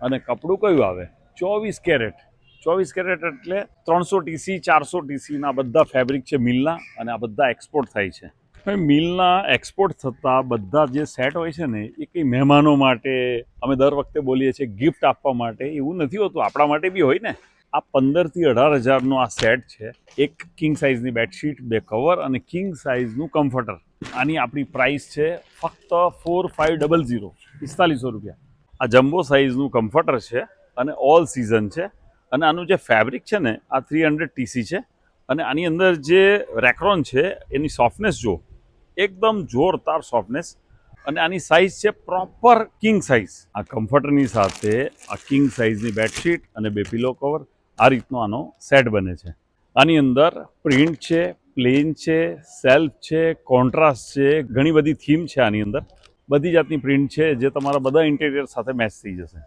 અને કપડું કયું આવે 24 કેરેટ. 24 કેરેટ એટલે 300 ટીસી 400 ટીસીના બધા ફેબ્રિક છે મિલના, અને આ બધા એક્સપોર્ટ થાય છે. હવે મિલના એક્સપોર્ટ થતા બધા જે સેટ હોય છે ને એ કંઈ મહેમાનો માટે, અમે દર વખતે બોલીએ છીએ ગિફ્ટ આપવા માટે, એવું નથી હોતું. આપણા માટે બી હોય ને. આ 15,000 થી 18,000નો આ સેટ છે. એક કિંગ સાઇઝની બેડશીટ, 2 કવર અને કિંગ સાઇઝનું કમ્ફર્ટર. આની આપણી પ્રાઇસ છે ફક્ત 4500 4500 રૂપિયા. આ જમ્બો સાઇઝનું કમ્ફર્ટર છે અને ઓલ સિઝન છે. અને આનું જે ફેબ્રિક છે ને આ 300 ટીસી છે. અને આની અંદર જે રેક્રોન છે એની સોફ્ટનેસ જો, એકદમ જોરદાર સોફ્ટનેસ. અને આની સાઇઝ છે પ્રોપર કિંગ સાઇઝ. આ કમ્ફર્ટરની સાથે આ કિંગ સાઇઝની બેડશીટ અને 2 પિલો કવર, આ રીતનો આનો સેટ બને છે. આની અંદર પ્રિન્ટ છે, પ્લેન છે, સેલ્ફ છે, કોન્ટ્રાસ્ટ છે, ઘણી બધી થીમ છે આની અંદર. બધી જાતની પ્રિન્ટ છે જે તમારા બધા ઇન્ટિરિયર સાથે મેચ થઈ જશે.